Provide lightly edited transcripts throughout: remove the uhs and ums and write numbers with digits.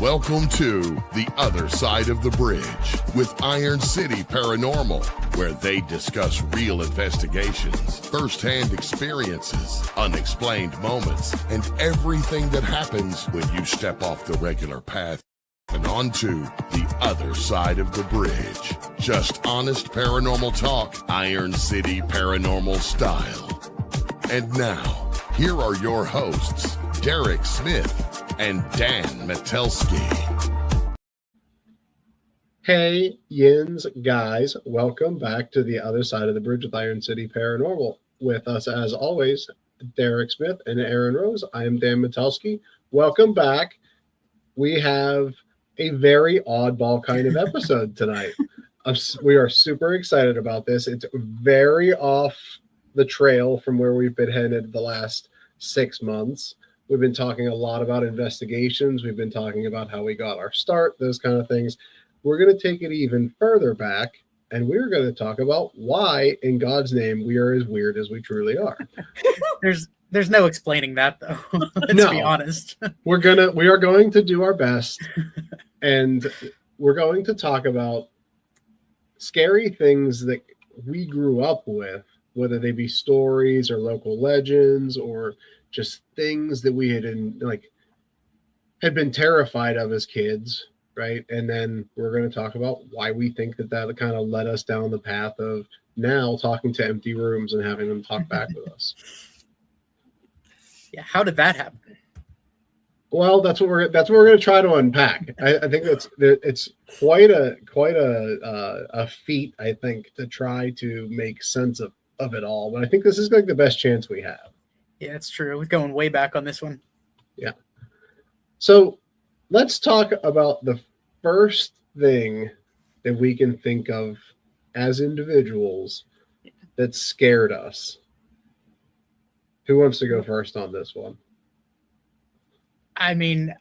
Welcome to The Other Side of the Bridge with Iron City Paranormal, where they discuss real investigations, first-hand experiences, unexplained moments, and everything that happens when you step off the regular path and onto the other side of the bridge. Just honest paranormal talk, Iron City Paranormal style. And now, here are your hosts, Derek Smith and Dan Metelsky. Hey, yins, guys. Welcome back to The Other Side of the Bridge with Iron City Paranormal. With us, as always, Derek Smith and Aaron Rose. I am Dan Metelsky. Welcome back. We have a very oddball kind of episode tonight. We are super excited about this. It's very off the trail from where we've been headed the last 6 months. We've been talking a lot about investigations. We've been talking about how we got our start, those kind of things. We're going to take it even further back, and we're going to talk about why, in God's name, we are as weird as we truly are. There's no explaining that, though. Let's be honest. We are going to do our best, and we're going to talk about scary things that we grew up with, whether they be stories or local legends or just things that we had been terrified of as kids, right? And then we're going to talk about why we think that kind of led us down the path of now talking to empty rooms and having them talk back with us. Yeah, how did that happen? Well, that's what we're going to try to unpack. I think it's quite a feat, I think, to try to make sense of it all. But I think this is like the best chance we have. Yeah, it's true. We're going way back on this one. Yeah. So let's talk about the first thing that we can think of as individuals that scared us. Who wants to go first on this one? I mean,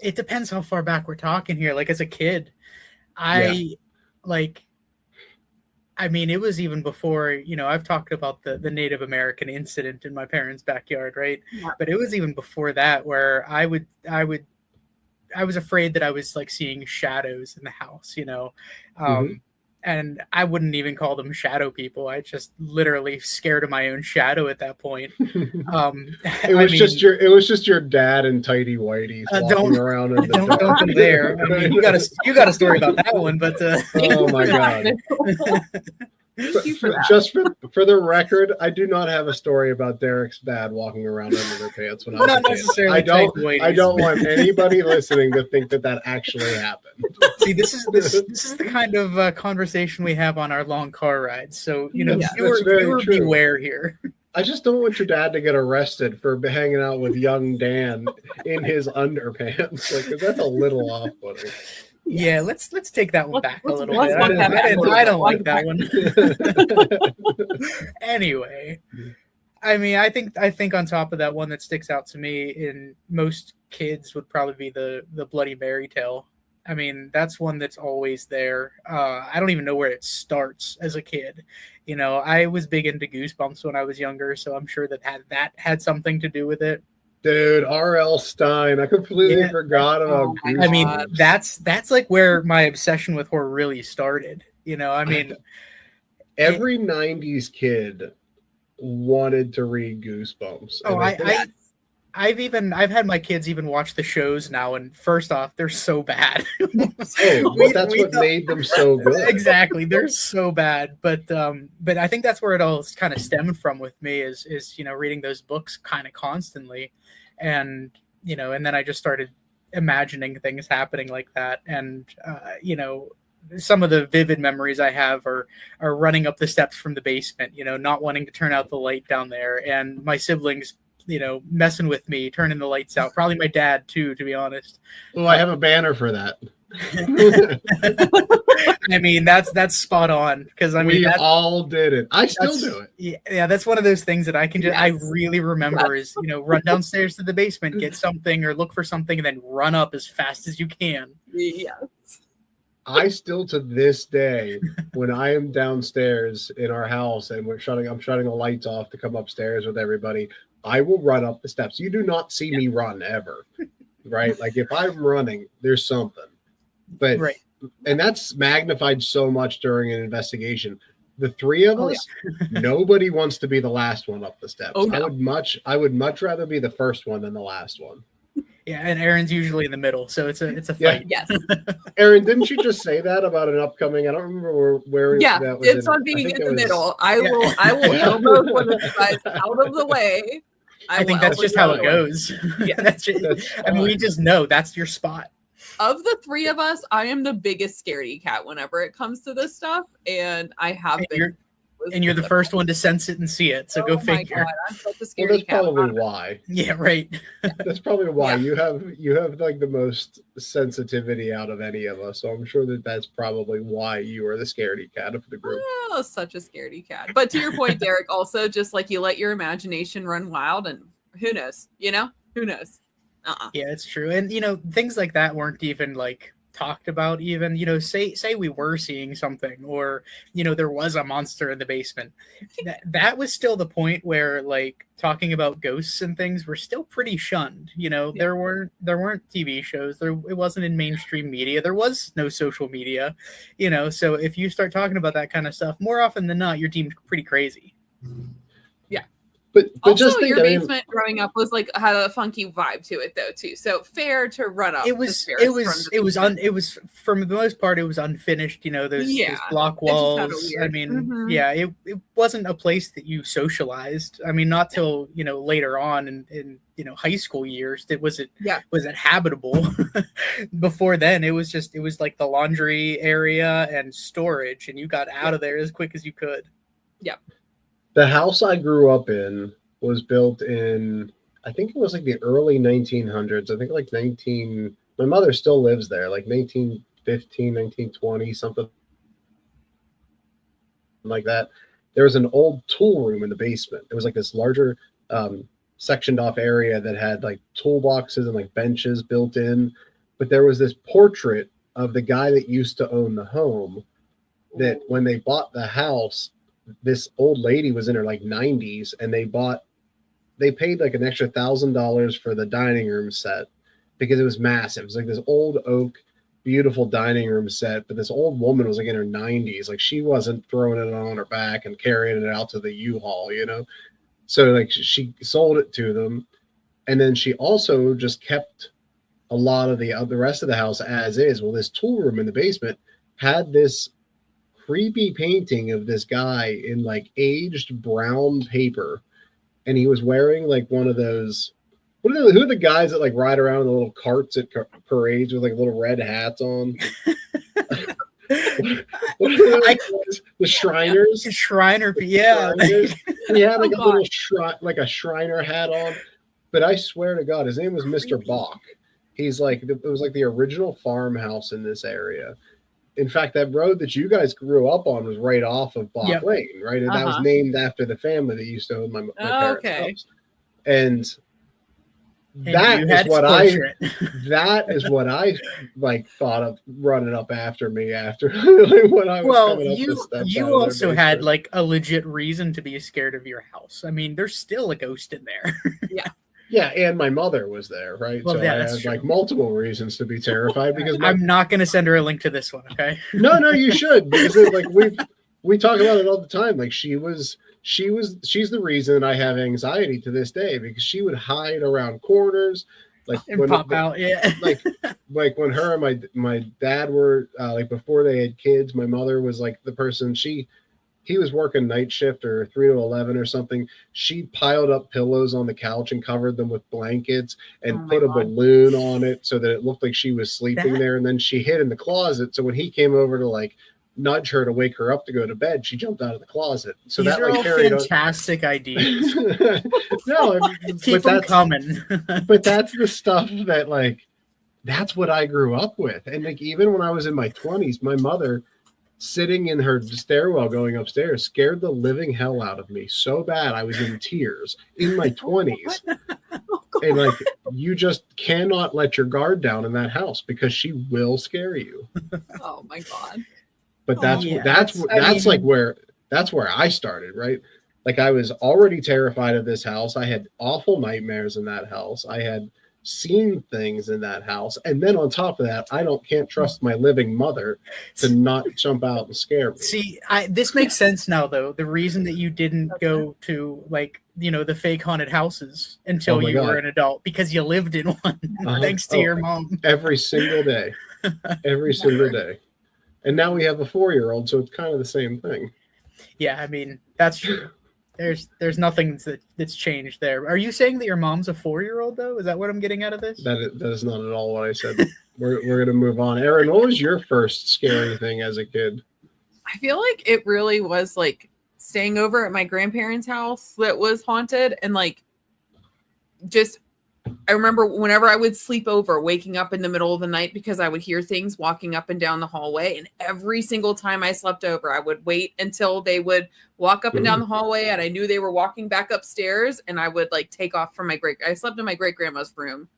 it depends how far back we're talking here. Like, as a kid, it was even before, I've talked about the Native American incident in my parents' backyard, right? Yeah. But it was even before that where I was afraid that I was like seeing shadows in the house, and I wouldn't even call them shadow people. I just literally scared of my own shadow at that point. It was just your dad and tidy whities walking around in the dark. Don't come there. I mean, you got a story about that one, but oh my God. Thank you for that. Just for the record, I do not have a story about Derek's dad walking around under their pants when I was not necessarily. I don't want anybody listening to think that actually happened. See, this is the kind of conversation we have on our long car rides. So viewer beware here. I just don't want your dad to get arrested for hanging out with young Dan in his underpants. Like, that's a little off-putting. Yeah, let's take that one back a little bit. I don't like that one. Anyway, I mean, I think on top of that, one that sticks out to me in most kids would probably be the Bloody Mary tale. I mean, that's one that's always there. I don't even know where it starts as a kid. I was big into Goosebumps when I was younger, so I'm sure that had something to do with it. Dude, R.L. Stein. I completely forgot about Goosebumps. I mean, that's like where my obsession with horror really started. I mean, every 90s kid wanted to read Goosebumps. Oh, I've had my kids even watch the shows now, and first off, they're so bad. That's what made them so good. Exactly, they're so bad. But I think that's where it all kind of stemmed from with me is reading those books kind of constantly, and and then I just started imagining things happening like that, and some of the vivid memories I have are running up the steps from the basement, not wanting to turn out the light down there, and my siblings messing with me, turning the lights out. Probably my dad too, to be honest. Oh, I have a banner for that. I mean, that's spot on, because we all did it. I still do it. Yeah, that's one of those things that I can just I really remember is run downstairs to the basement, get something or look for something, and then run up as fast as you can. Yes. I still, to this day, when I am downstairs in our house and I'm shutting the lights off to come upstairs with everybody, I will run up the steps. You do not see me run ever. right? Like if I'm running, there's something. But Right. and that's magnified so much during an investigation. The three of Oh, us, nobody wants to be the last one up the steps. Oh, no. I would much rather be the first one than the last one. Yeah, and Aaron's usually in the middle, so it's a Yeah. fight. Yes. Aaron, didn't you just say that about an upcoming? I don't remember where Yeah, that was. it's in. on I being think in it the was- middle. I will elbow one of you guys out of the way. I think will that's elbow just you how out it of the way. goes. Yeah. That's just, That's I mean, we fine. just know that's your spot. Of the three of us, I am the biggest scaredy cat whenever it comes to this stuff, and I have been. And you're the first one to sense it and see it. So go Oh my figure. God, I'm such a Well, scaredy that's cat. probably why. Yeah, right. That's probably why Yeah. you have like the most sensitivity out of any of us. So I'm sure that that's probably why you are the scaredy cat of the group. Oh, such a scaredy cat. But to your point, Derek, also just like you let your imagination run wild, and who knows? You know, who knows? Yeah, it's true. And things like that weren't even like talked about. Even say we were seeing something, or there was a monster in the basement. That was still the point where like talking about ghosts and things were still pretty shunned. There weren't TV shows. It wasn't in mainstream media. There was no social media. So if you start talking about that kind of stuff, more often than not, you're deemed pretty crazy. But Also, just think, your I mean, basement growing up was like had a funky vibe to it though too. So fair to run up. It the was stairs it from was the it was basement. it was for the most part it was unfinished. Those Yeah, block it just had a walls. I weird- mean, Mhm. yeah, it wasn't a place that you socialized. I mean, not till later on in high school years that was it habitable. Before then, it was like the laundry area and storage, and you got out of there as quick as you could. the house I grew up in was built in, I think it was like the early 1900s. I think like my mother still lives there, like 1915, 1920, something like that. There was an old tool room in the basement. It was like this larger sectioned off area that had like toolboxes and like benches built in. But there was this portrait of the guy that used to own the home that when they bought the house, this old lady was in her like 90s, and they paid like an extra $1,000 for the dining room set because it was massive. It was like this old oak, beautiful dining room set, but this old woman was like in her 90s. Like she wasn't throwing it on her back and carrying it out to the U-Haul, So like she sold it to them, and then she also just kept a lot of the rest of the house as is. Well, this tool room in the basement had this creepy painting of this guy in like aged brown paper, and he was wearing like one of those. Who are the guys that like ride around in the little carts at parades with like little red hats on? What are those? The Shriners. Shriner, yeah. Shriners. He had like Oh, a little a Shriner hat on, but I swear to God, his name was Mr. Creepy. Bach. He's like, it was like the original farmhouse in this area. In fact, that road that you guys grew up on was right off of Bach Yep. Lane, right? And that was named after the family that used to own my parents' Okay. house. And And that you is had what portrait. that is what I like thought of running up after me after when I was Well, coming up the steps out of you their also had basement. like a legit reason to be scared of your house. I mean, there's still a ghost in there. Yeah, and my mother was there, right? Well, so yeah, I that's had true. like multiple reasons to be terrified because I'm not going to send her a link to this one, okay? no, you should, because like we talk about it all the time. Like she's the reason I have anxiety to this day, because she would hide around corners, like And pop out, yeah. like when her and my dad were like before they had kids. My mother was like the person he was working night shift or 3 to 11 or something. She piled up pillows on the couch and covered them with blankets and Oh my put a God. balloon on it so that it looked like she was sleeping That- there. And then she hid in the closet. So when he came over to like nudge her to wake her up to go to bed, she jumped out of the closet. So These that are like all carried on. fantastic ideas. No, Keep them coming. but that's the stuff that like that's what I grew up with. And like even when I was in my 20s, my mother sitting in her stairwell going upstairs scared the living hell out of me so bad I was in tears in my 20s. And like you just cannot let your guard down in that house because she will scare you. Oh my God. But that's yeah, that's I mean- where I started, right? Like I was already terrified of this house. I had awful nightmares in that house. I had seen things in that house. And then on top of that, can't trust my living mother to not jump out and scare me. See, this makes sense now, though. The reason that you didn't go to, like, the fake haunted houses until you were an adult, because you lived in one, thanks to your mom. Every single day. Every single day. And now we have a 4-year-old, so it's kind of the same thing. Yeah, I mean, that's true. There's nothing that's changed there. Are you saying that your mom's a 4-year-old, though? Is that what I'm getting out of this? That is not at all what I said. We're going to move on. Aaron, what was your first scary thing as a kid? I feel like it really was like staying over at my grandparents' house that was haunted, and like just I remember whenever I would sleep over, waking up in the middle of the night because I would hear things walking up and down the hallway. And every single time I slept over, I would wait until they would walk up and down the hallway, and I knew they were walking back upstairs, and I would like take off from I slept in my great grandma's room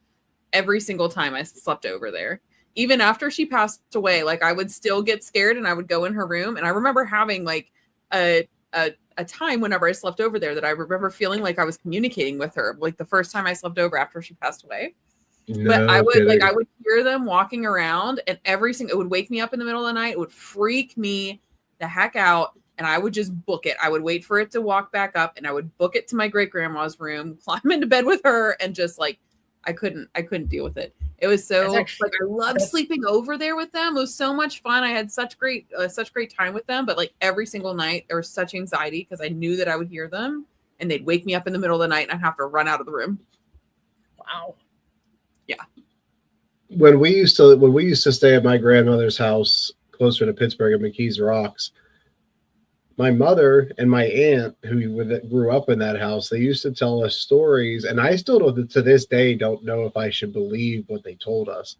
every single time I slept over there. Even after she passed away, like I would still get scared and I would go in her room. And I remember having like a time whenever I slept over there that I remember feeling like I was communicating with her, like the first time I slept over after she passed away. But I would hear them walking around, and it would wake me up in the middle of the night. It would freak me the heck out. And I would just book it. I would wait for it to walk back up, and I would book it to my great grandma's room, climb into bed with her, and just like, I couldn't deal with it. It was so I loved sleeping over there with them. It was so much fun. I had such great time with them. But like every single night, there was such anxiety because I knew that I would hear them, and they'd wake me up in the middle of the night, and I'd have to run out of the room. Wow. Yeah. When we used to stay at my grandmother's house closer to Pittsburgh and McKees Rocks, my mother and my aunt, who grew up in that house, they used to tell us stories, and I still to this day don't know if I should believe what they told us.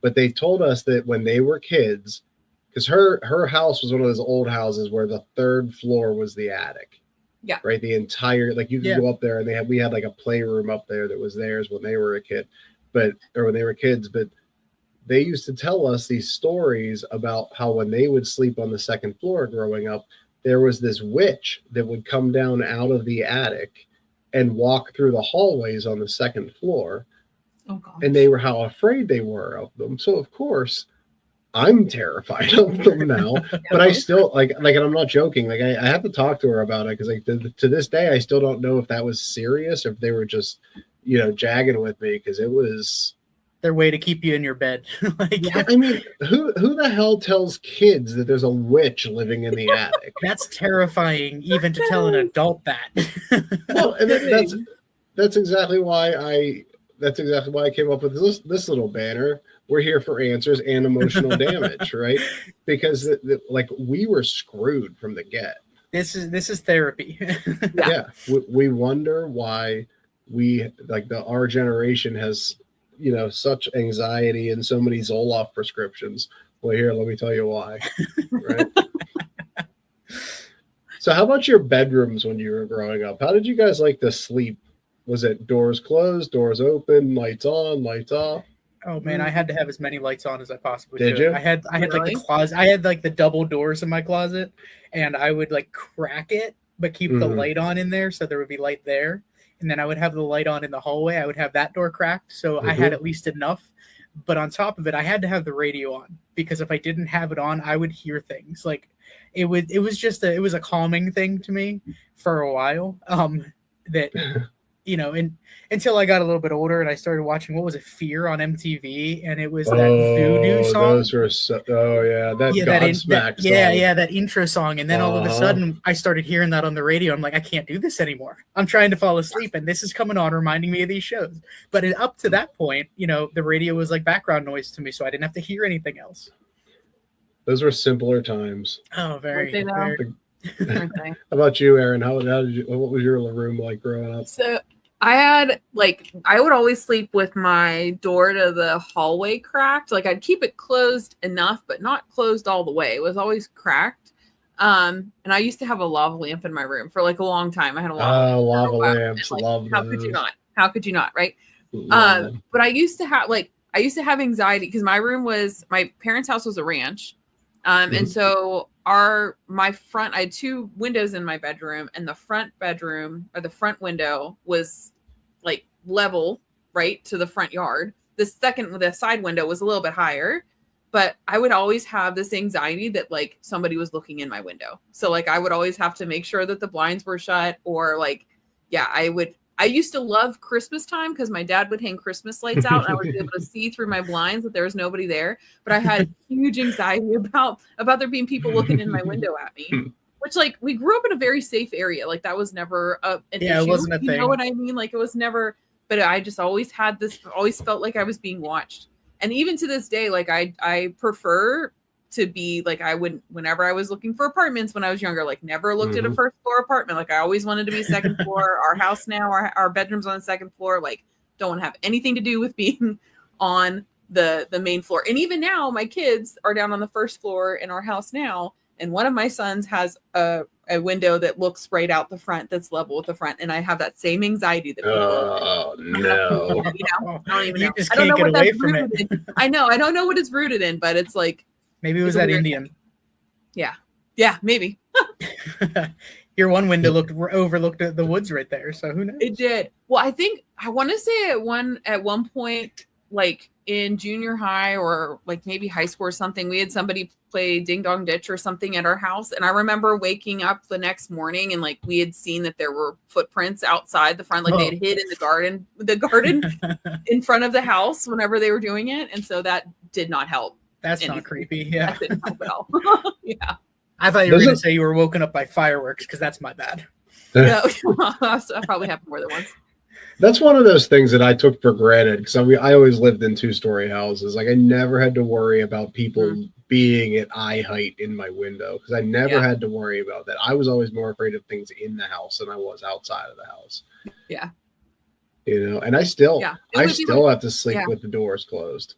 But they told us that when they were kids, because her house was one of those old houses where the third floor was the attic. Yeah. Right. The entire, like you could go up there, and we had like a playroom up there that was theirs when they were a kid, when they were kids. But they used to tell us these stories about how when they would sleep on the second floor growing up, there was this witch that would come down out of the attic and walk through the hallways on the second floor. Oh, gosh. And they were how afraid they were of them. So of course I'm terrified of them now, but I still like, and I'm not joking. Like I have to talk to her about it. Cause like to this day, I still don't know if that was serious or if they were just, jagging with me. Cause it was their way to keep you in your bed. I mean, who the hell tells kids that there's a witch living in the attic? That's terrifying, even to tell an adult that. Well, and that's exactly why I came up with this little banner. We're here for answers and emotional damage, right? Because like we were screwed from the get. This is therapy. Yeah, we wonder why our generation has such anxiety and so many Zoloft prescriptions. Well, here, let me tell you why. Right. So how about your bedrooms when you were growing up? How did you guys like to sleep? Was it doors closed, doors open, lights on, lights off? Oh man, I had to have as many lights on as I possibly could. Did you? I had like the closet. I had like the double doors in my closet, and I would like crack it, but keep the light on in there, so there would be light there. And then I would have the light on in the hallway. I would have that door cracked, so I had at least enough. But on top of it, I had to have the radio on, because if I didn't have it on, I would hear things. Like it was a calming thing to me for a while. That and until I got a little bit older and I started watching, what was it, Fear on MTV, and it was that voodoo song. Those were that Godsmack song. That intro song. And then all of a sudden I started hearing that on the radio. I'm like, I can't do this anymore. I'm trying to fall asleep, and this is coming on, reminding me of these shows. But up to that point, the radio was like background noise to me, so I didn't have to hear anything else. Those were simpler times. Oh, very. How about you, Aaron? What was your room like growing up? So I would always sleep with my door to the hallway cracked. Like I'd keep it closed enough, but not closed all the way. It was always cracked. And I used to have a lava lamp in my room for like a long time. I had a lava lamps. Like, love how those. could you not? How could you not? Right. But I used to have anxiety because my parents' house was a ranch. And so I had two windows in my bedroom, and the front bedroom, or the front window, was like level, right to the front yard. The side window was a little bit higher, but I would always have this anxiety that like somebody was looking in my window. So like I would always have to make sure that the blinds were shut, or like, yeah, I used to love Christmas time because my dad would hang Christmas lights out and I would be able to see through my blinds that there was nobody there. But I had huge anxiety about there being people looking in my window at me. Which, like, we grew up in a very safe area. Like, that was never an issue. It wasn't a thing. You know what I mean? Like, it was never, but I just always had this, always felt like I was being watched. And even to this day, like, I prefer to be, like, I would, whenever I was looking for apartments when I was younger, like, never looked at a first floor apartment. Like, I always wanted to be second floor. Our house now, our bedroom's on the second floor. Like, don't want to have anything to do with being on the main floor. And even now, my kids are down on the first floor in our house now. And one of my sons has a window that looks right out the front that's level with the front. And I have that same anxiety that people no. I don't even know. Just I don't know can't what get away that's from rooted it. in. I know. I don't know what it's rooted in, but it's like Maybe it was it's a that weird Indian. thing. Yeah, maybe. Your one window overlooked the woods right there. So who knows? It did. Well, I want to say at one point, like in junior high or like maybe high school or something, we had somebody play Ding Dong Ditch or something at our house. And I remember waking up the next morning and like we had seen that there were footprints outside the front, like they had hid in the garden in front of the house whenever they were doing it. And so that did not help. That's not creepy. Yeah. That didn't help at all. Yeah. I thought you were going to say you were woken up by fireworks because that's my bad. No, that probably happened more than once. That's one of those things that I took for granted because I always lived in 2-story houses. Like I never had to worry about people being at eye height in my window because I never had to worry about that. I was always more afraid of things in the house than I was outside of the house. Yeah. You know, and I still have to sleep with the doors closed.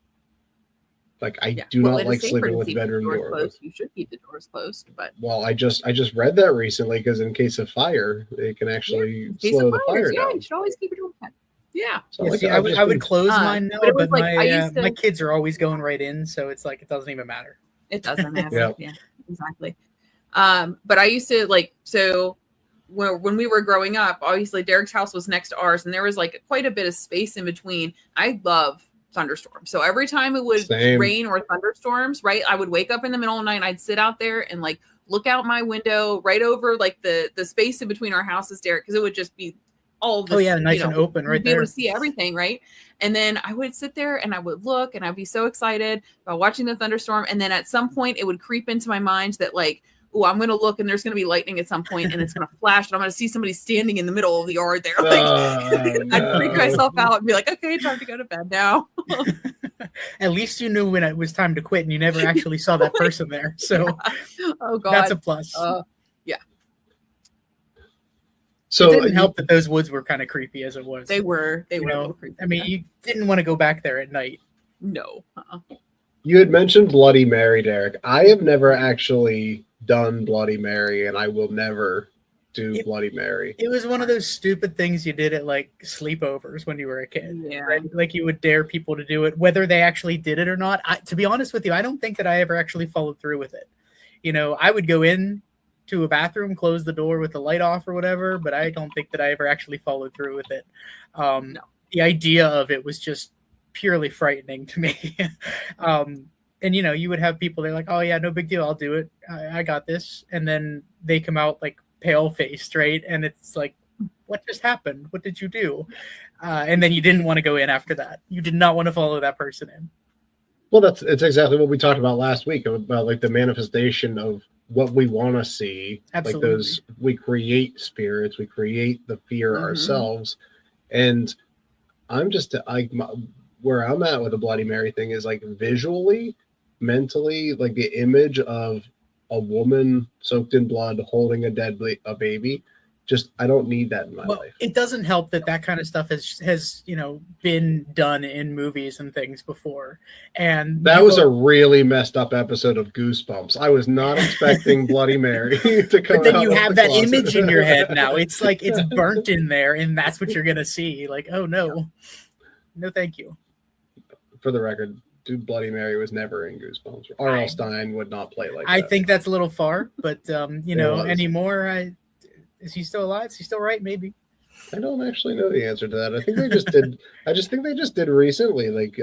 Like I do not like sleeping with the bedroom door closed. You should keep the doors closed, but I just read that recently because in case of fire, it can actually slow the fire down. Yeah, you should always keep your door open. Yeah. So I would close mine now, but like, my kids are always going right in, so it's like it doesn't even matter. It doesn't matter. Yeah, exactly. But I used to when we were growing up, obviously Derek's house was next to ours, and there was like quite a bit of space in between. I love thunderstorms. So every time it would rain or thunderstorms, right, I would wake up in the middle of the night and I'd sit out there and like look out my window right over like the space in between our houses, Derek, because it would just be all this, nice and open right there. Be able to see everything, right? And then I would sit there and I would look and I'd be so excited about watching the thunderstorm. And then at some point it would creep into my mind that like, oh, I'm going to look and there's going to be lightning at some point and it's going to flash and I'm going to see somebody standing in the middle of the yard there. Like, I'd freak myself out and be like, okay, time to go to bed now. At least you knew when it was time to quit and you never actually saw that person there. So oh God, that's a plus. Yeah. So it didn't help that those woods were kind of creepy as it was. They were a little creepy. I mean, you didn't want to go back there at night. No. You had mentioned Bloody Mary, Derek. I have never actually done Bloody Mary, and I will never do Bloody Mary. It was one of those stupid things you did at like sleepovers when you were a kid. Yeah. Right? Like you would dare people to do it, whether they actually did it or not. To be honest with you, I don't think that I ever actually followed through with it. You know, I would go in to a bathroom, close the door with the light off or whatever, but I don't think that I ever actually followed through with it. No. The idea of it was just purely frightening to me. And, you know, you would have people, they're like, oh, yeah, no big deal. I'll do it. I got this. And then they come out like pale faced, right? And it's like, what just happened? What did you do? And then you didn't want to go in after that. You did not want to follow that person in. Well, it's exactly what we talked about last week about like the manifestation of what we want to see. Absolutely. Like those, we create spirits, we create the fear ourselves. And I'm just where I'm at with the Bloody Mary thing is like visually, mentally, like the image of a woman soaked in blood holding a baby. Just, I don't need that in my life. It doesn't help that kind of stuff has been done in movies and things before. And that was a really messed up episode of Goosebumps. I was not expecting Bloody Mary to come out. But then you have that image in your head now. It's like it's burnt in there, and that's what you're gonna see. Like, oh no, no, thank you. For the record, Bloody Mary was never in Goosebumps. R.L. Stein would not play like that. I think that's a little far, but anymore, is he still alive? Is he still right? Maybe. I don't actually know the answer to that. I think they just did. I just think they just did recently. Like,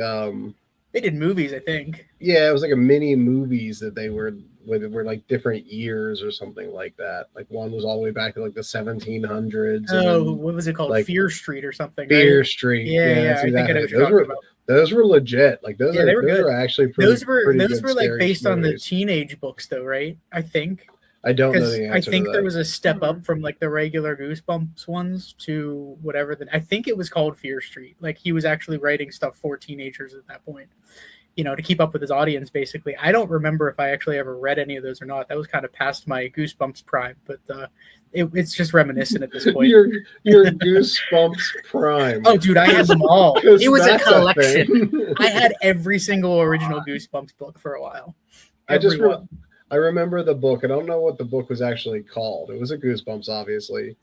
They did movies, I think. yeah, it was like a mini movies that they were like different years or something like that. Like one was all the way back to like the 1700s. Oh, what was it called? like, Fear Street or something. Fear Right? Street. Yeah, that's I think I know what you're those talking were about. those were legit. Like those Yeah, are they were good. actually pretty. Those were pretty those good, were like scary based on the stories. teenage books, though, right? I think. I don't know Because the I answer think to there that. was a step up from like the regular Goosebumps ones to whatever. I think it was called Fear Street. Like he was actually writing stuff for teenagers at that point, to keep up with his audience. Basically, I don't remember if I actually ever read any of those or not. That was kind of past my Goosebumps prime, but it's just reminiscent at this point. your Goosebumps prime. Oh, dude, I had them all. 'Cause It was a that's collection. thing. I had every single original Goosebumps book for a while. I remember the book. I don't know what the book was actually called. It was a Goosebumps, obviously,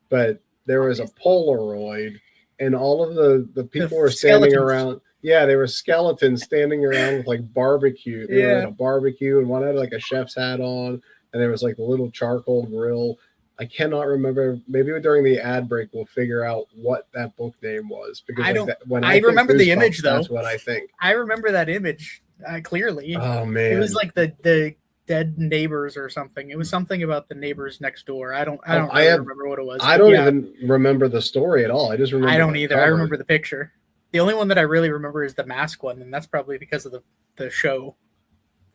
but there was a Polaroid, and all of the people were standing skeletons. around. Yeah, they were skeletons standing around with like barbecue. They were at a barbecue, and one had like a chef's hat on, and there was like the little charcoal grill. I cannot remember. Maybe during the ad break we'll figure out what that book name was, because I like, don't. when I think remember the Goosebumps, image though. That's what I think. I remember that image clearly. Oh man, It was like the dead neighbors or something. It was something about the neighbors next door. I don't really remember what it was. I don't even remember the story at all. I just remember. I don't either. I cover. remember the picture. The only one that I really remember is the mask one, and that's probably because of the show.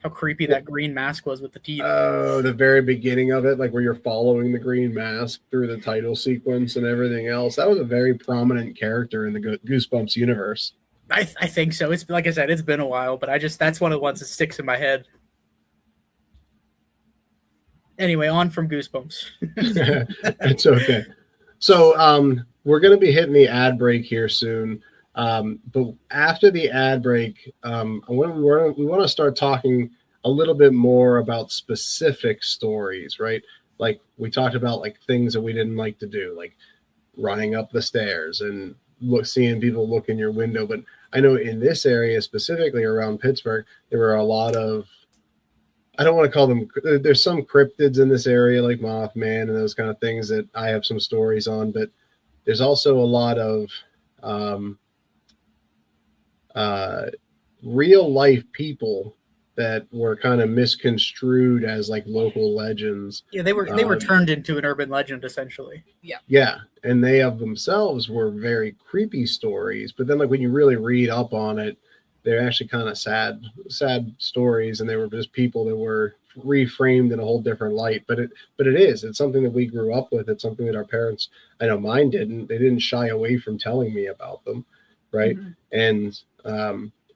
How creepy that green mask was with the teeth. Oh, the very beginning of it, like where you're following the green mask through the title sequence and everything else. That was a very prominent character in the Goosebumps universe. I think so. It's like I said, it's been a while, but that's one of the ones that sticks in my head. Anyway, on from Goosebumps. It's okay. So we're going to be hitting the ad break here soon. But after the ad break, we want to start talking a little bit more about specific stories, right? Like we talked about like things that we didn't like to do, like running up the stairs and seeing people look in your window. But I know in this area, specifically around Pittsburgh, there were a lot of, I don't want to call them, there's some cryptids in this area like Mothman and those kind of things that I have some stories on, but there's also a lot of real life people that were kind of misconstrued as like local legends. Yeah, they were turned into an urban legend essentially. Yeah, and they of themselves were very creepy stories, but then like when you really read up on it, they're actually kind of sad stories, and they were just people that were reframed in a whole different light. But it's something that we grew up with. It's something that our parents, I know mine didn't. They didn't shy away from telling me about them, right? Mm-hmm. And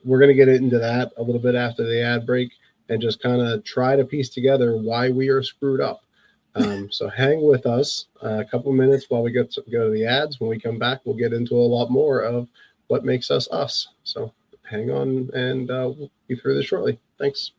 we're going to get into that a little bit after the ad break and just kind of try to piece together why we are screwed up. So hang with us a couple minutes while we go to the ads. When we come back, we'll get into a lot more of what makes us us. So hang on, and we'll be through this shortly. Thanks.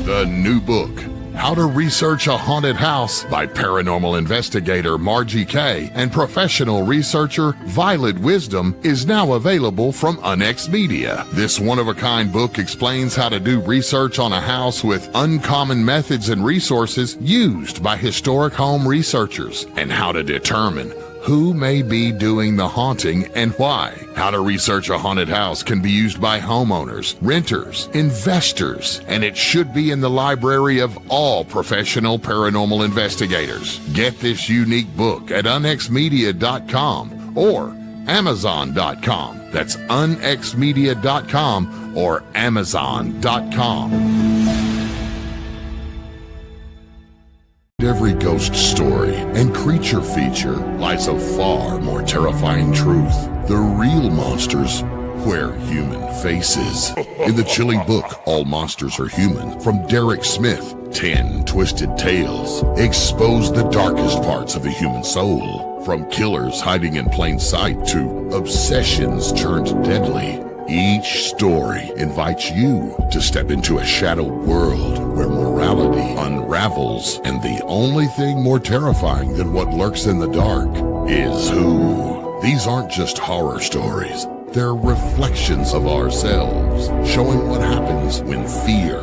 The new book, How to Research a Haunted House by paranormal investigator Margie Kay and professional researcher Violet Wisdom, is now available from Unex Media. This one-of-a-kind book explains how to do research on a house with uncommon methods and resources used by historic home researchers, and how to determine who may be doing the haunting and why. How to research a haunted house can be used by homeowners, renters, investors, and it should be in the library of all professional paranormal investigators. Get this unique book at unexmedia.com or amazon.com. That's unexmedia.com or amazon.com. Every ghost story and creature feature lies a far more terrifying truth. The real monsters wear human faces. In the chilling book, All Monsters Are Human, from Derek Smith, 10 Twisted Tales expose the darkest parts of the human soul. From killers hiding in plain sight to obsessions turned deadly. Each story invites you to step into a shadowed world where morality unravels, and the only thing more terrifying than what lurks in the dark is who These aren't just horror stories. They're reflections of ourselves, showing what happens when fear,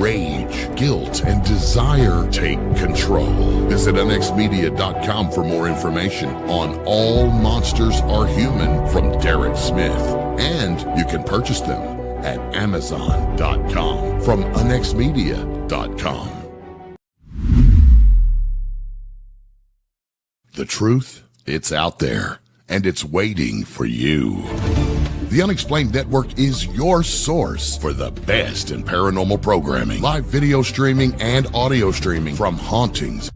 rage, guilt, and desire take control. Visit nxmedia.com for more information on All Monsters Are Human from Derek Smith. And you can purchase them at amazon.com from nxmedia.com. The truth, it's out there, and it's waiting for you. The Unexplained Network is your source for the best in paranormal programming, live video streaming, and audio streaming from hauntings,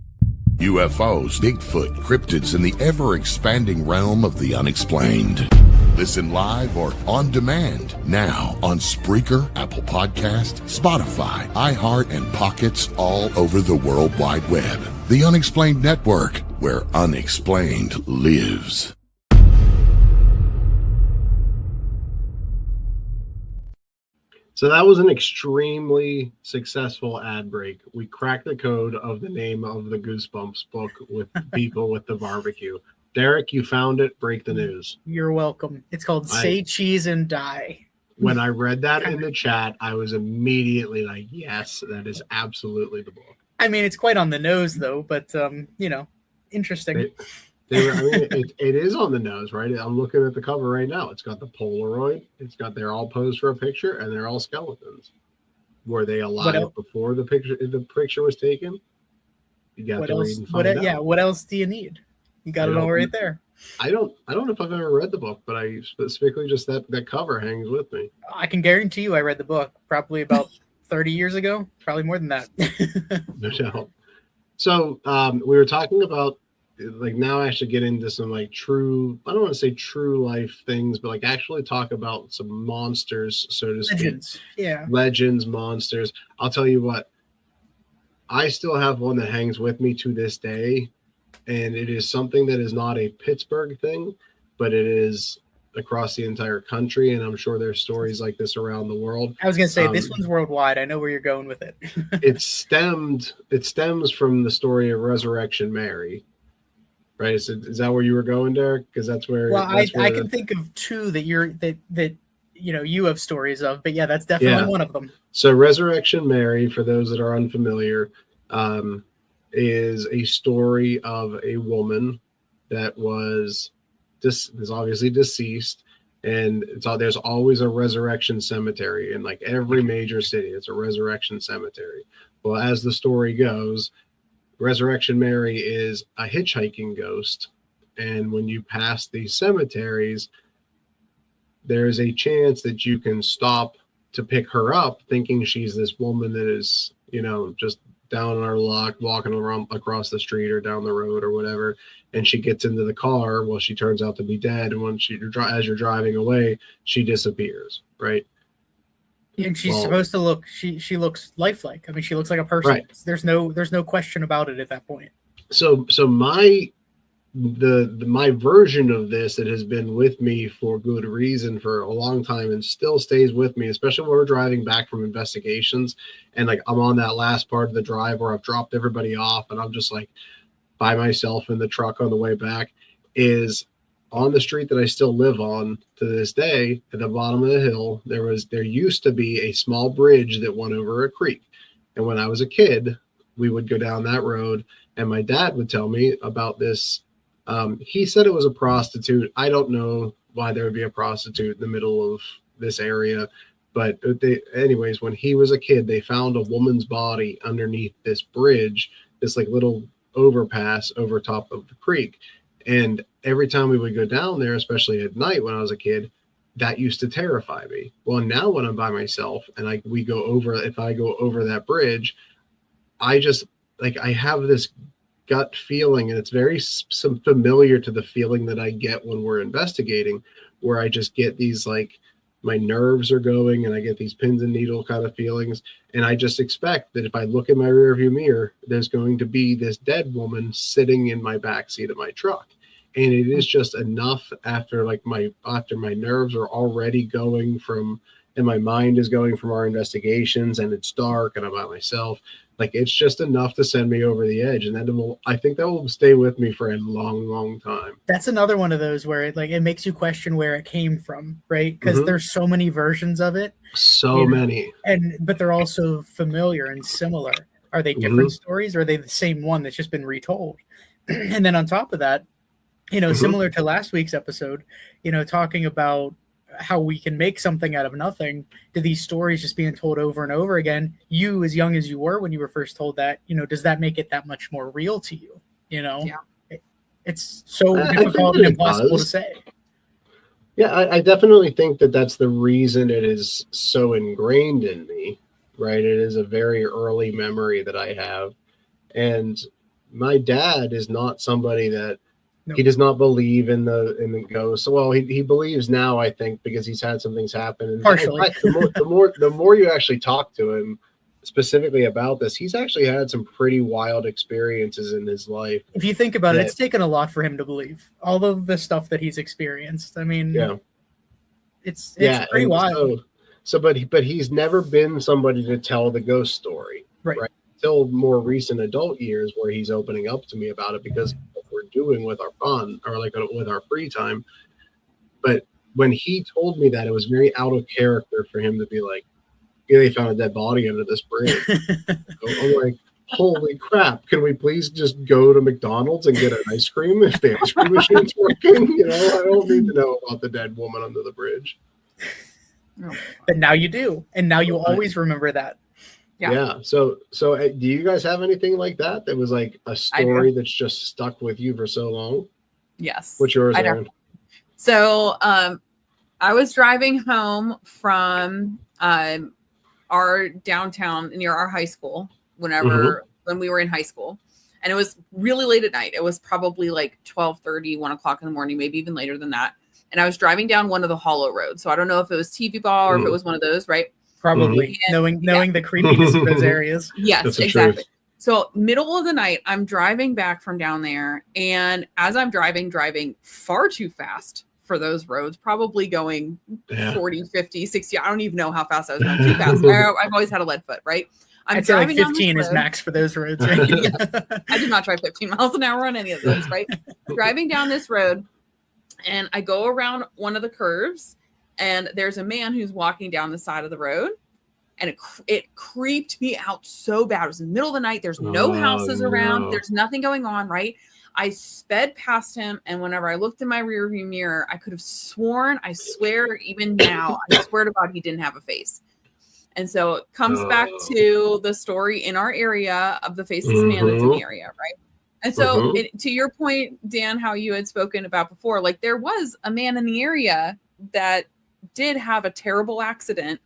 UFOs, Bigfoot, cryptids, and the ever-expanding realm of the unexplained. Listen live or on demand now on Spreaker, Apple Podcast, Spotify, iHeart, and Pockets all over the World Wide Web. The Unexplained Network, where unexplained lives. So that was an extremely successful ad break. We cracked the code of the name of the Goosebumps book with people with the barbecue. Derek, you found it. Break the news. You're welcome. It's called Say Cheese and Die. When I read that in the chat, I was immediately like, yes, that is absolutely the book. I mean, it's quite on the nose, though, but, interesting. It is on the nose, right? I'm looking at the cover right now. It's got the Polaroid. They're all posed for a picture, and they're all skeletons. Were they alive before the picture was taken? You got to read and find out. Yeah, what else do you need? You got it all right there. I don't know if I've ever read the book, but I specifically just that cover hangs with me. I can guarantee you I read the book probably about 30 years ago, probably more than that. No doubt. So we were talking about, like, now I should get into some like true, I don't want to say true life things, but like actually talk about some monsters, so to speak. Legends. Yeah. Legends, monsters. I'll tell you what, I still have one that hangs with me to this day. And it is something that is not a Pittsburgh thing, but it is across the entire country. And I'm sure there's stories like this around the world. I was going to say, this one's worldwide. I know where you're going with it. It stems from the story of Resurrection Mary. Right? Is that where you were going, Derek? Because that's where. Well, I can think of two that you have stories of, but yeah, that's definitely one of them. So Resurrection Mary, for those that are unfamiliar, is a story of a woman that is obviously deceased, and there's always a resurrection cemetery in like every major city. It's a resurrection cemetery. Well, as the story goes, Resurrection Mary is a hitchhiking ghost, and when you pass these cemeteries, there's a chance that you can stop to pick her up, thinking she's this woman that is, just down on our block, walking around across the street or down the road or whatever, and she gets into the car. Well, she turns out to be dead, and when as you're driving away, she disappears, right? And she's supposed to look. She looks lifelike. I mean, she looks like a person. Right. There's no question about it at that point. So my version of this that has been with me for good reason for a long time and still stays with me, especially when we're driving back from investigations, and like I'm on that last part of the drive where I've dropped everybody off and I'm just like by myself in the truck on the way back, is on the street that I still live on to this day. At the bottom of the hill, there used to be a small bridge that went over a creek, and when I was a kid, we would go down that road, and my dad would tell me about this. He said it was a prostitute. I don't know why there would be a prostitute in the middle of this area, but anyways, when he was a kid, they found a woman's body underneath this bridge, this like little overpass over top of the creek. And every time we would go down there, especially at night when I was a kid, that used to terrify me. Well, now when I'm by myself and if I go over that bridge, I just like, I have this gut feeling, and it's very familiar to the feeling that I get when we're investigating, where I just get these like my nerves are going and I get these pins and needle kind of feelings, and I just expect that if I look in my rearview mirror, there's going to be this dead woman sitting in my backseat of my truck. And it is just enough after my nerves are already going from and my mind is going from our investigations, and it's dark, and I'm by myself. Like, it's just enough to send me over the edge, and I think that will stay with me for a long, long time. That's another one of those where it makes you question where it came from, right? Because there's so many versions of it. So many. But they're also familiar and similar. Are they different stories, or are they the same one that's just been retold? And then on top of that, similar to last week's episode, talking about how we can make something out of nothing, to these stories just being told over and over again. You, as young as you were when you were first told that, does that make it that much more real to you? Yeah. It's so difficult and impossible to say. Yeah, I definitely think that that's the reason it is so ingrained in me, right? It is a very early memory that I have. And my dad is not somebody that he does not believe in the ghosts. Well, he believes now, I think, because he's had some things happen. And partially, the more you actually talk to him specifically about this, he's actually had some pretty wild experiences in his life. If you think about it, it's taken a lot for him to believe all of the stuff that he's experienced. I mean, it's pretty wild. But he's never been somebody to tell the ghost story, right? Till more recent adult years, where he's opening up to me about it because of what we're doing with our fun, or like with our free time. But when he told me that, it was very out of character for him to be like, "Yeah, they found a dead body under this bridge." I'm like, "Holy crap! Can we please just go to McDonald's and get an ice cream if the ice cream machine's working?" I don't need to know about the dead woman under the bridge. But now you do, and now you'll always remember that. Yeah. So do you guys have anything like that was like a story that's just stuck with you for so long? Yes. What's yours, Aaron? So I was driving home from our downtown near our high school when we were in high school. And it was really late at night. It was probably like 12:30, 1 o'clock in the morning, maybe even later than that. And I was driving down one of the hollow roads. So I don't know if it was TV ball or if it was one of those, right? Probably knowing the creepiness of those areas. Yes, exactly. So middle of the night, I'm driving back from down there. And as I'm driving far too fast for those roads, probably going 40, 50, 60. I don't even know how fast I was going, too fast. I've always had a lead foot, right? I'd say like 15 is max for those roads. Right? I did not drive 15 miles an hour on any of those, right? Driving down this road, and I go around one of the curves, and there's a man who's walking down the side of the road, and it creeped me out so bad. It was in the middle of the night. There's no houses around. There's nothing going on, right? I sped past him, and whenever I looked in my rearview mirror, I could have sworn, I swear, even now, I swear to God, he didn't have a face. And so it comes back to the story in our area of the faceless man that's in the area, right? And so to your point, Dan, how you had spoken about before, like there was a man in the area that did have a terrible accident.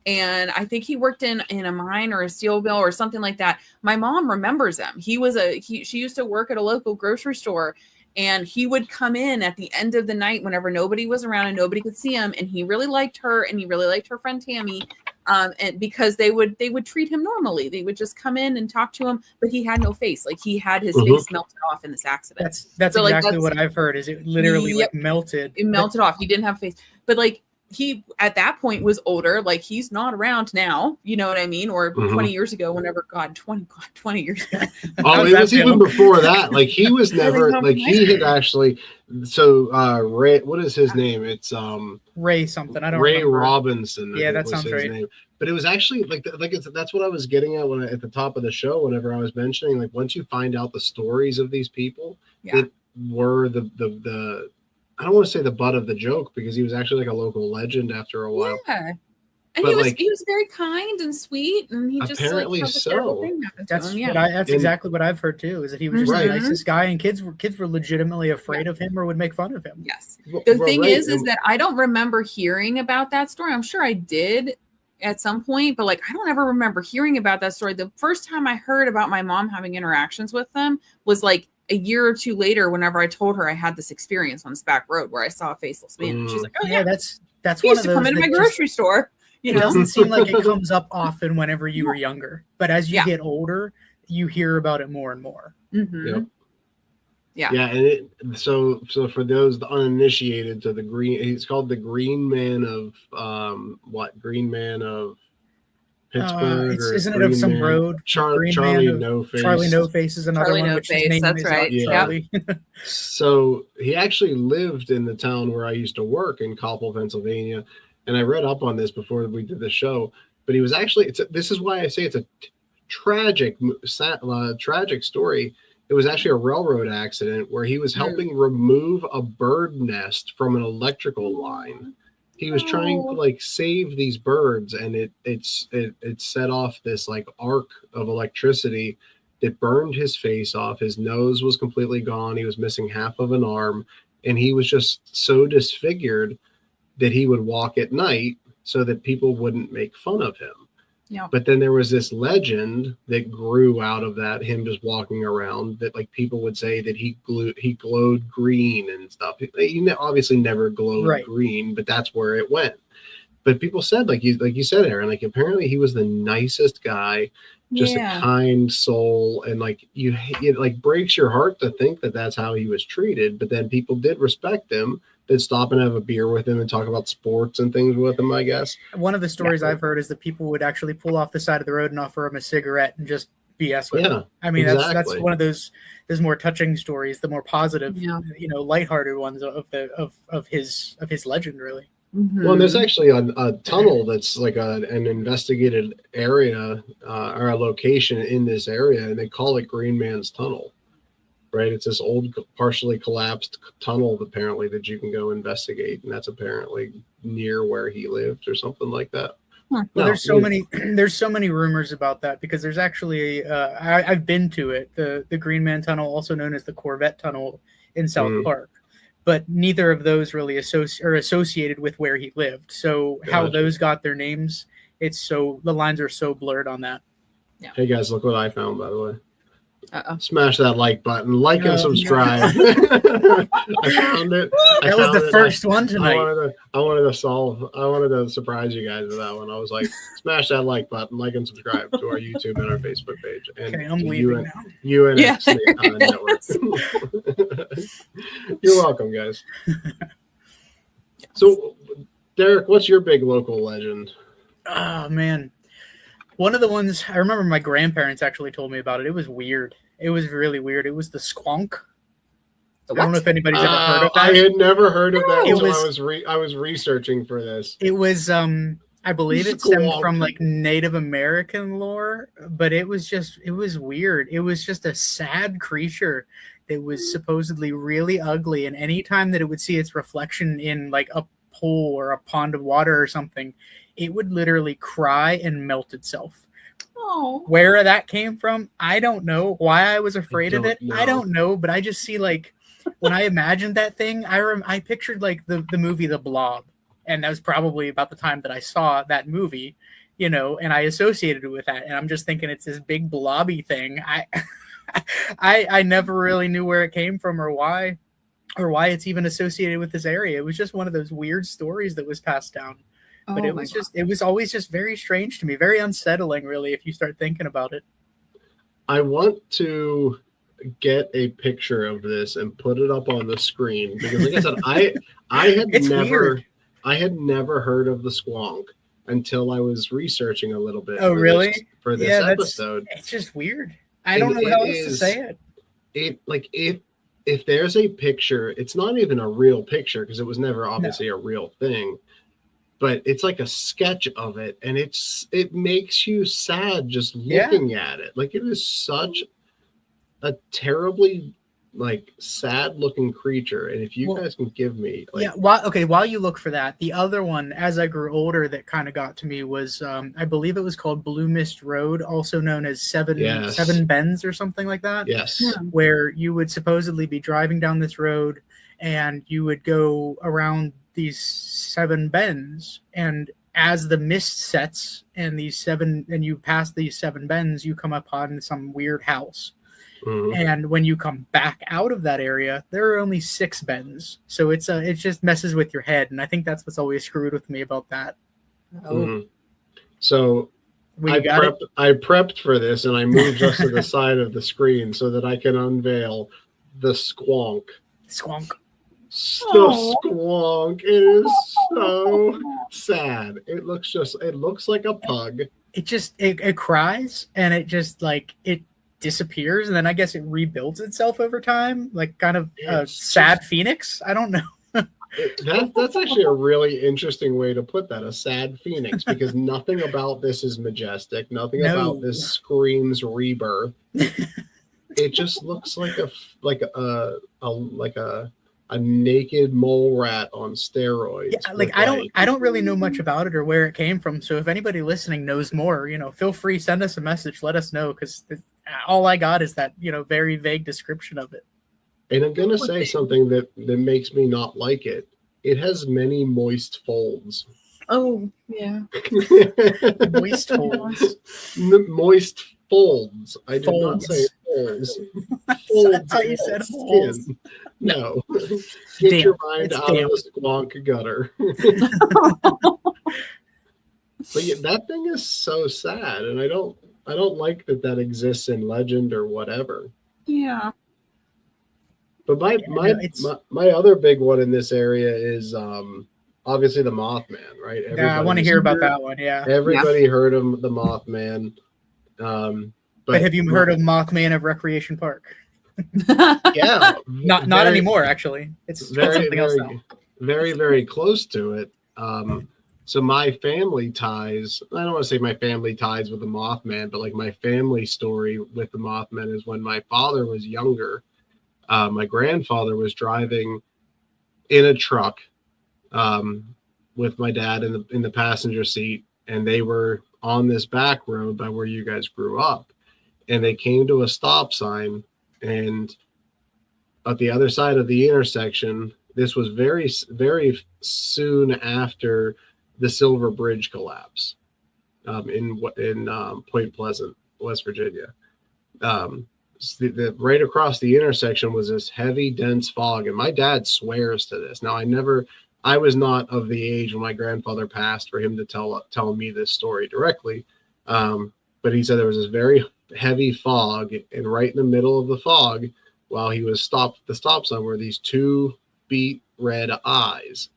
And I think he worked in a mine or a steel mill or something like that. My mom remembers him. She used to work at a local grocery store, and he would come in at the end of the night whenever nobody was around and nobody could see him. And he really liked her, and he really liked her friend Tammy. And because they would treat him normally, they would just come in and talk to him, but he had no face. Like he had his face melted off in this accident. That's so exactly what I've heard. Is it literally like melted? It melted off. He didn't have a face, but like he at that point was older. Like he's not around now. You know what I mean? Or 20 years ago, whenever 20 years ago. Oh, it was even before that. Like he was never like he had actually. So Ray, what is his name? It's Ray something. I don't Ray remember. Robinson. Yeah, that sounds right. Name. But it was actually that's what I was getting at at the top of the show. Whenever I was mentioning, like once you find out the stories of these people, that were the I don't want to say the butt of the joke, because he was actually like a local legend after a while. Yeah. And he was very kind and sweet, and he just apparently That's exactly what I've heard too. Is that he was just the nicest guy, and kids were legitimately afraid of him or would make fun of him. Yes. The thing is that I don't remember hearing about that story. I'm sure I did at some point, but like I don't ever remember hearing about that story. The first time I heard about my mom having interactions with them was like a year or two later, whenever I told her I had this experience on this back road where I saw a faceless man. And she's like, "Oh yeah, that's he used to come into my grocery store." It doesn't seem like it comes up often whenever you were younger, but as you get older, you hear about it more and more. Mm-hmm. Yeah. Yeah, and so for those uninitiated to the green, he's called the Green Man of Green Man of Pittsburgh, or isn't it of Green some Man road? Green Charlie Man of No Face. Charlie No Face is another Charlie one, No which his Face, name that's is right. Charlie. So he actually lived in the town where I used to work in Coppell, Pennsylvania, and I read up on this before we did the show. But he was actually this is why I say it's a tragic story. It was actually a railroad accident where he was helping remove a bird nest from an electrical line. He was trying to like save these birds, and it set off this like arc of electricity that burned his face off. His nose was completely gone. He was missing half of an arm, and he was just so disfigured that he would walk at night so that people wouldn't make fun of him. Yeah. But then there was this legend that grew out of that, him just walking around, that like people would say that he glowed green and stuff. He obviously never glowed green, but that's where it went. But people said, like you said, Aaron, like apparently he was the nicest guy, just a kind soul, and like it like breaks your heart to think that that's how he was treated. But then people did respect him. They'd stop and have a beer with him and talk about sports and things with him, I guess. One of the stories I've heard is that people would actually pull off the side of the road and offer him a cigarette and just BS with him. I mean, that's one of those more touching stories, the more positive, lighthearted ones of his legend, really. Mm-hmm. Well, there's actually a tunnel that's like an investigated area or a location in this area, and they call it Green Man's Tunnel. Right, it's this old, partially collapsed tunnel apparently that you can go investigate, and that's apparently near where he lived or something like that. Well, there's so many rumors about that, because there's actually I've been to it, the Green Man Tunnel, also known as the Corvette Tunnel in South Park, but neither of those really are associated with where he lived. So how those got their names, the lines are so blurred on that. Yeah. Hey guys, look what I found, by the way. Smash that like button, like and subscribe. I found it. That was the first one tonight. I wanted to surprise you guys with that one. I was like, smash that like button, like and subscribe to our YouTube and our Facebook page. And okay, I'm leaving now. Network. You're welcome, guys. So, Derek, what's your big local legend? Oh man. One of the ones I remember my grandparents actually told me about it. It was weird. It was really weird. It was the squonk. I don't know if anybody's ever heard of that. I had never heard of that. I was researching for this. It was I believe it stemmed from like Native American lore, but it was weird. It was just a sad creature that was supposedly really ugly, and anytime that it would see its reflection in like a pool or a pond of water or something, it would literally cry and melt itself. Oh, where that came from, I don't know. Why I was afraid of it, I don't know. But I just see, like, when I imagined that thing, I pictured like the movie The Blob, and that was probably about the time that I saw that movie, and I associated it with that. And I'm just thinking it's this big blobby thing. I never really knew where it came from or why it's even associated with this area. It was just one of those weird stories that was passed down. But it was always just very strange to me, very unsettling, really, if you start thinking about it. I want to get a picture of this and put it up on the screen, because, like I said, I had never heard of the squonk until I was researching a little bit. Oh, really? For this episode, it's just weird. I don't know how else to say it. If there's a picture, it's not even a real picture, because it was never obviously a real thing. But it's like a sketch of it, and it makes you sad just looking at it. Like, it is such a terribly like sad looking creature. And if you guys can give me while you look for that, the other one as I grew older that kind of got to me was I believe it was called Blue Mist Road, also known as Seven Bends or something like that. Yes. Where you would supposedly be driving down this road, and you would go around these 7 bends, and as the mist sets and you pass these 7 bends, you come upon some weird house. Mm-hmm. And when you come back out of that area, there are only 6 bends. So it just messes with your head, and I think that's what's always screwed with me about that. Mm-hmm. So I prepped for this, and I moved just to the side of the screen so that I can unveil the squonk. Squonk. The squonk. It is so sad. It looks like a pug. It cries, and it just like it disappears, and then I guess it rebuilds itself over time, like kind of a sad phoenix. I don't know. That's actually a really interesting way to put that, a sad phoenix, because nothing about this is majestic. Nothing about this screams rebirth. It just looks like a naked mole rat on steroids. Yeah, like I don't really know much about it or where it came from. So if anybody listening knows more, feel free, send us a message, let us know, because all I got is that very vague description of it. And I'm gonna say something that makes me not like it. It has many moist folds. Oh yeah. Moist folds. Moist folds. I did not say folds. Folds. That's how you said folds. No. Get your mind out of the squonk gutter. But yeah, that thing is so sad, and I don't like that exists in legend or whatever. Yeah. But my other big one in this area is obviously the Mothman, right? I want to hear about that one. Yeah. Everybody heard of the Mothman. But have you heard of Mothman of Recreation Park? Yeah. Not anymore, actually. It's something else now. Very, very close to it. So my family ties, I don't want to say my family ties with the Mothman, but like my family story with the Mothman is when my father was younger. My grandfather was driving in a truck with my dad in the passenger seat, and they were on this back road by where you guys grew up, and they came to a stop sign, and at the other side of the intersection, this was very, very soon after the Silver Bridge collapse in Point Pleasant, West Virginia. Right across the intersection was this heavy, dense fog, and my dad swears to this. Now, I was not of the age when my grandfather passed for him to tell me this story directly, but he said there was this very heavy fog, and right in the middle of the fog, while he was stopped at the stop sign, were these two beet red eyes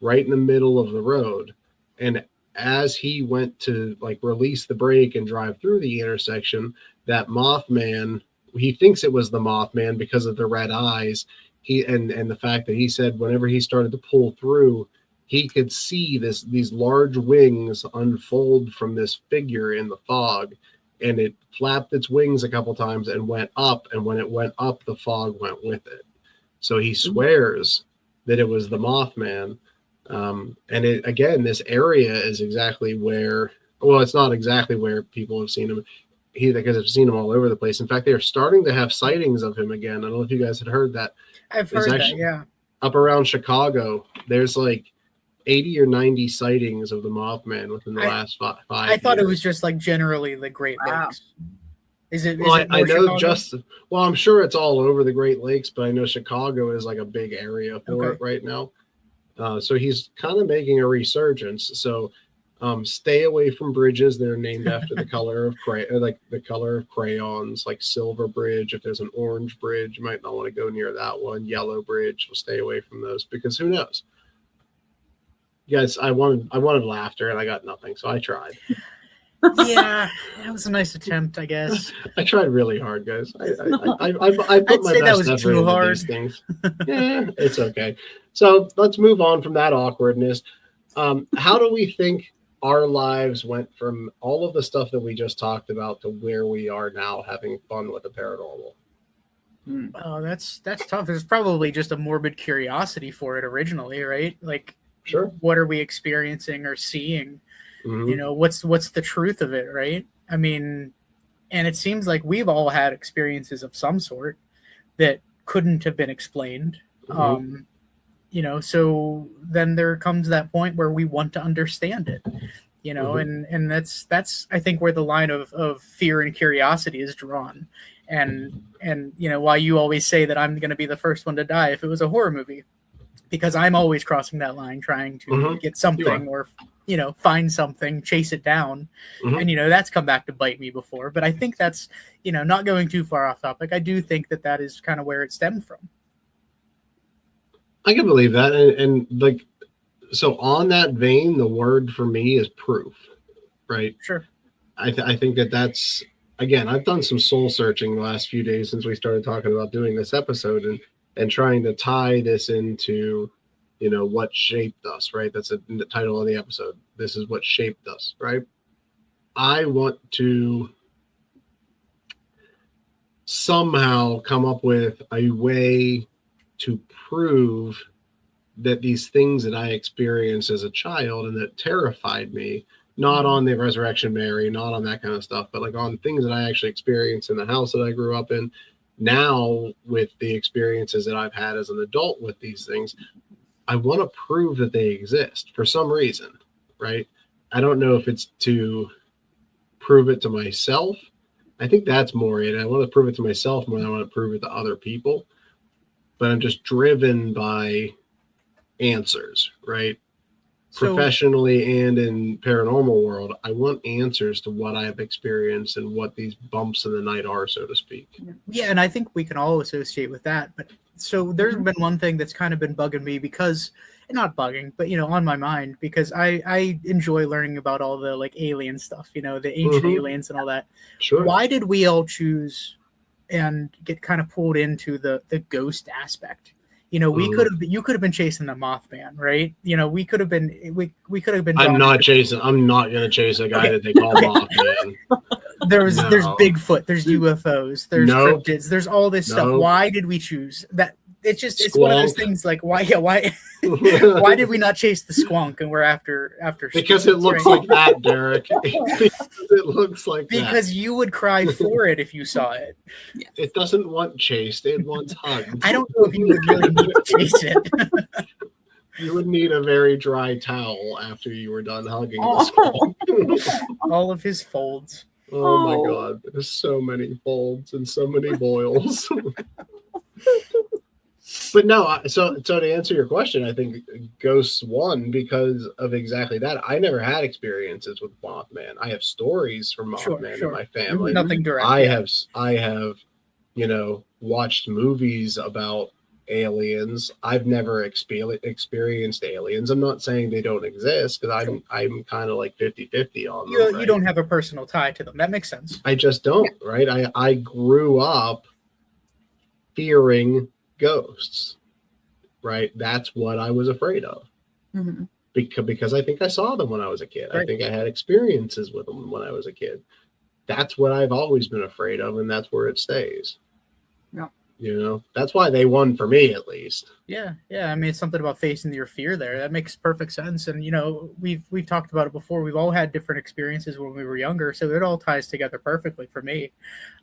right in the middle of the road. And as he went to like release the brake and drive through the intersection, that Mothman, he thinks it was the Mothman because of the red eyes. And the fact that he said whenever he started to pull through, he could see these large wings unfold from this figure in the fog, and it flapped its wings a couple times and went up. And when it went up, the fog went with it. So he swears that it was the Mothman. And this area is exactly where, well, it's not exactly where people have seen him. Because I've seen him all over the place. In fact, they are starting to have sightings of him again. I don't know if you guys had heard that. I've heard that, yeah. Up around Chicago, there's like 80 or 90 sightings of the Mothman within the last 5 years. I thought it was just like generally the Great Lakes. Is it? Well, I know Chicago? I'm sure it's all over the Great Lakes, but I know Chicago is like a big area for it right now. So he's kind of making a resurgence. So stay away from bridges that are named after the color of the color of crayons, like Silver Bridge. If there's an orange bridge, you might not want to go near that one. Yellow Bridge, we'll stay away from those, because who knows? Yes, I wanted laughter and I got nothing, so I tried. Yeah, that was a nice attempt, I guess. I tried really hard, guys. I put my best effort into these things. Yeah, it's okay. So let's move on from that awkwardness. How do we think our lives went from all of the stuff that we just talked about to where we are now, having fun with the paranormal? Oh, that's tough. There's probably just a morbid curiosity for it originally, right? Like, sure, what are we experiencing or seeing? Mm-hmm. What's the truth of it, right? I mean, and it seems like we've all had experiences of some sort that couldn't have been explained. Mm-hmm. So then there comes that point where we want to understand it, Mm-hmm. and that's I think where the line of fear and curiosity is drawn. And why you always say that I'm going to be the first one to die if it was a horror movie, because I'm always crossing that line, trying to get something find something, chase it down. Mhm. And that's come back to bite me before. But I think that's not going too far off topic. I do think that is kind of where it stemmed from. I can believe that, and like, so on that vein, the word for me is proof, right? Sure. I think that's, again, I've done some soul searching the last few days since we started talking about doing this episode, and trying to tie this into, what shaped us, right? That's the title of the episode. This is what shaped us, right? I want to somehow come up with a way to prove that these things that I experienced as a child and that terrified me, not on the Resurrection Mary, not on that kind of stuff, but like on things that I actually experienced in the house that I grew up in. Now, with the experiences that I've had as an adult with these things, I want to prove that they exist for some reason, right? I don't know if it's to prove it to myself. I think that's more it. I want to prove it to myself more than I want to prove it to other people. But I'm just driven by answers, right? So, Professionally and in paranormal world, I want answers to what I have experienced and what these bumps in the night are, so to speak. yeah, and I think we can all associate with that. But so there's been one thing that's kind of been bugging me because, not bugging, but on my mind, because I enjoy learning about all the like alien stuff, the ancient aliens and all that. Sure. Why did we all choose and get kind of pulled into the ghost aspect? We could have you could have been chasing the Mothman, right? We could have been we could have been. I'm not going to chase a guy that they call Mothman. There's Bigfoot, there's UFOs, there's cryptids, there's all this stuff. Why did we choose that? It's one of those things like why why did we not chase the squonk and we're after because it looks like that, Derek. Because it looks like because you would cry for it if you saw it. It doesn't want chased, it wants hugged. I don't know if you would really need to chase it. You would need a very dry towel after you were done hugging the squonk. All of his folds. Oh my god, there's so many folds and so many boils. But no, so to answer your question, I think Ghosts won because of exactly that. I never had experiences with Mothman. I have stories from Mothman in my family. Nothing direct. I have, watched movies about aliens. I've never experienced aliens. I'm not saying they don't exist because I'm kind of like 50-50 on them. You don't have a personal tie to them. That makes sense. I just don't, right? I grew up fearing ghosts, right? That's what I was afraid of. Mm-hmm. Because I think I saw them when I was a kid. Right. I think I had experiences with them when I was a kid. That's what I've always been afraid of, and that's where it stays. Yeah. That's why they won for me, at least. Yeah. I mean, it's something about facing your fear there. That makes perfect sense. And we've talked about it before. We've all had different experiences when we were younger, so it all ties together perfectly for me.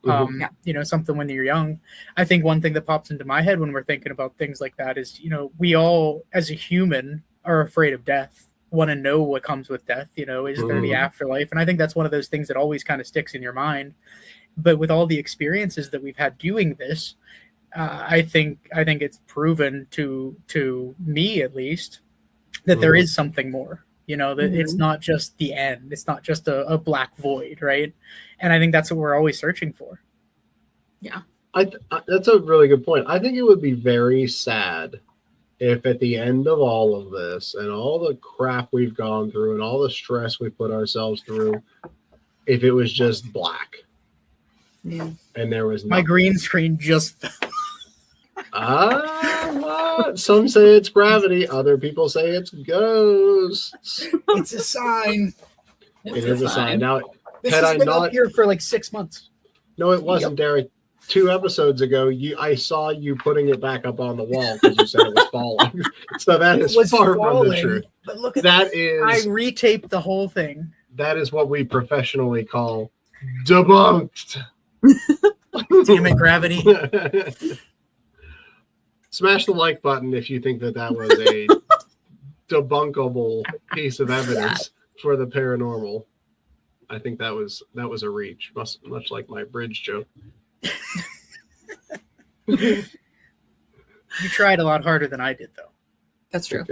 Something when you're young. I think one thing that pops into my head when we're thinking about things like that is, we all, as a human, are afraid of death. Want to know what comes with death. Is there the afterlife? And I think that's one of those things that always kind of sticks in your mind. But with all the experiences that we've had doing this, I think it's proven to me at least that there is something more. That it's not just the end. It's not just a black void, right? And I think that's what we're always searching for. Yeah, that's a really good point. I think it would be very sad if at the end of all of this and all the crap we've gone through and all the stress we put ourselves through, if it was just black. Yeah. And there was my green screen just fell. What? Some say it's gravity. Other people say it's ghosts. It's a sign. It is a sign. Now, this has been up here for like 6 months. No, it wasn't, Derek. 2 episodes ago, I saw you putting it back up on the wall because you said it was falling. So that is far from the truth. But look at that. I retaped the whole thing. That is what we professionally call debunked. Damn it, gravity. Smash the like button if you think that was a debunkable piece of evidence for the paranormal. I think that was a reach, much like my bridge joke. You tried a lot harder than I did, though. That's true.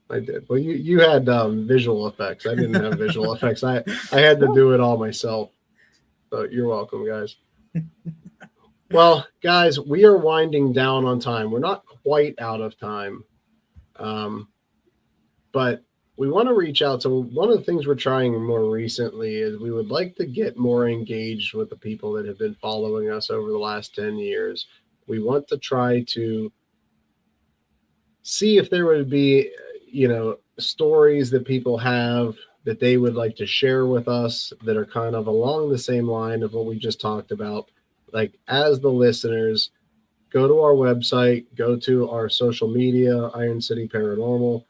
I did. Well, you had visual effects. I didn't have visual effects. I had to do it all myself. So you're welcome, guys. Well, guys, we are winding down on time. We're not quite out of time, but we want to reach out. So one of the things we're trying more recently is we would like to get more engaged with the people that have been following us over the last 10 years. We want to try to see if there would be, stories that people have that they would like to share with us that are kind of along the same line of what we just talked about. Like, as the listeners, go to our website, go to our social media, Iron City Paranormal,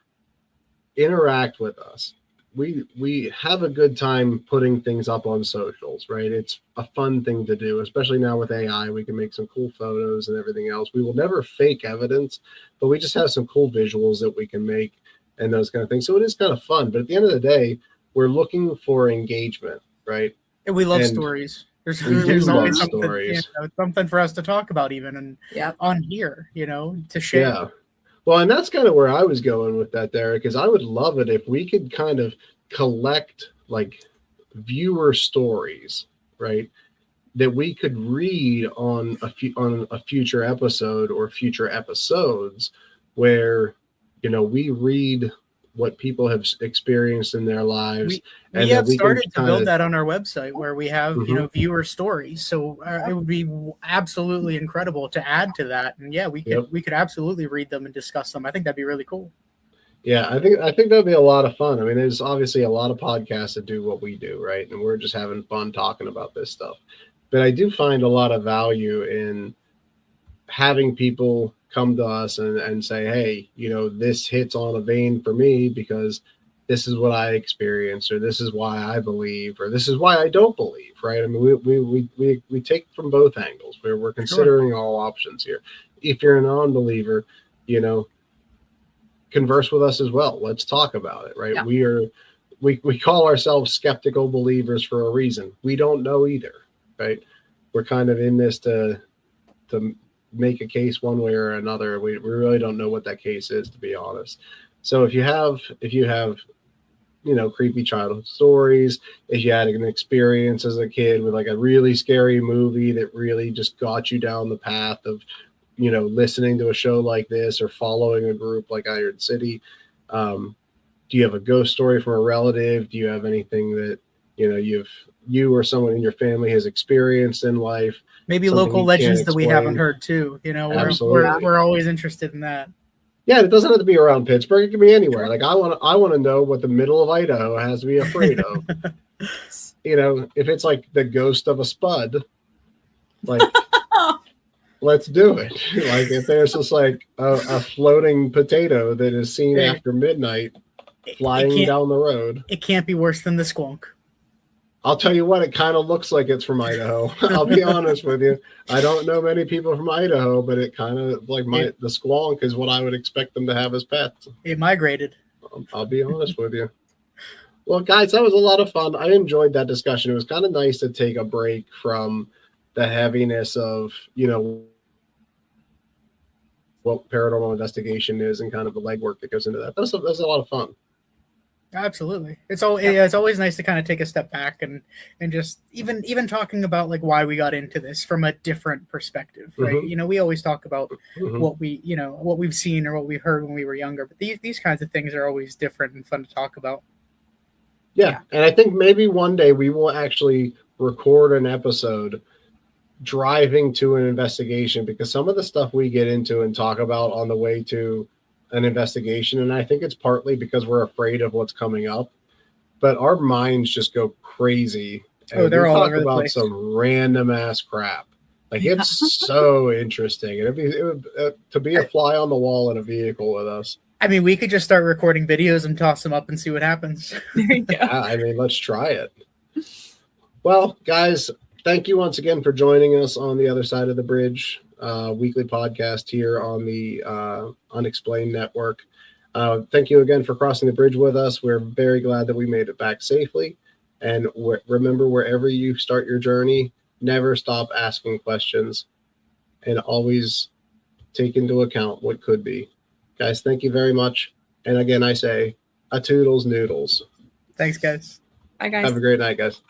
interact with us. We have a good time putting things up on socials, right? It's a fun thing to do, especially now with AI. We can make some cool photos and everything else. We will never fake evidence, but we just have some cool visuals that we can make and those kind of things. So it is kind of fun. But at the end of the day, we're looking for engagement, right? And we love And stories. There's love always something, stories. Something for us to talk about, even and on here, to share. Yeah. Well, and that's kind of where I was going with that, Derek, is I would love it if we could kind of collect like viewer stories, right, that we could read on a future episode or future episodes where, we read what people have experienced in their lives. We have started to build that on our website where we have, viewer stories. So it would be absolutely incredible to add to that. And we could absolutely read them and discuss them. I think that'd be really cool. Yeah, I think that'd be a lot of fun. I mean, there's obviously a lot of podcasts that do what we do, right? And we're just having fun talking about this stuff. But I do find a lot of value in having people come to us and say, hey, this hits on a vein for me because this is what I experienced, or this is why I believe, or this is why I don't believe, right? I mean, we take from both angles. We're considering all options here. If you're a non-believer, converse with us as well. Let's talk about it, right? Yeah. We call ourselves skeptical believers for a reason. We don't know either, right? We're kind of in this to make a case one way or another. We really don't know what that case is, to be honest. So if you have creepy childhood stories, if you had an experience as a kid with like a really scary movie that really just got you down the path of listening to a show like this or following a group like Iron City, do you have a ghost story from a relative? Do you have anything that you or someone in your family has experienced in life? Maybe local legends that we haven't heard too. We're always interested in that. Yeah, it doesn't have to be around Pittsburgh. It can be anywhere. Like I want to know what the middle of Idaho has to be afraid of. If it's like the ghost of a spud, like let's do it. Like if there's just like a floating potato that is seen after midnight flying down the road. It can't be worse than the squonk. I'll tell you what, it kind of looks like it's from Idaho. I'll be honest with you. I don't know many people from Idaho, but it kind of like the squonk is what I would expect them to have as pets. It migrated. I'll be honest with you. Well, guys, that was a lot of fun. I enjoyed that discussion. It was kind of nice to take a break from the heaviness of, what paranormal investigation is and kind of the legwork that goes into that. That's a lot of fun. Absolutely. It's always nice to kind of take a step back and just even talking about like why we got into this from a different perspective, right? Mm-hmm. We always talk about what we've seen or what we heard when we were younger, but these kinds of things are always different and fun to talk about. Yeah. And I think maybe one day we will actually record an episode driving to an investigation, because some of the stuff we get into and talk about on the way to an investigation, and I think it's partly because we're afraid of what's coming up, but our minds just go crazy. And they're all over the place. Talk about some random ass crap. Like it's so interesting, and it would to be a fly on the wall in a vehicle with us. I mean, we could just start recording videos and toss them up and see what happens. There you go. Yeah, I mean, let's try it. Well, guys, thank you once again for joining us on the Other Side of the Bridge weekly podcast here on the Unexplained Network. Thank you again for crossing the bridge with us. We're very glad that we made it back safely. And remember, wherever you start your journey, never stop asking questions and always take into account what could be. Guys, thank you very much. And again, I say, a toodles noodles. Thanks, guys. Bye, guys. Have a great night, guys.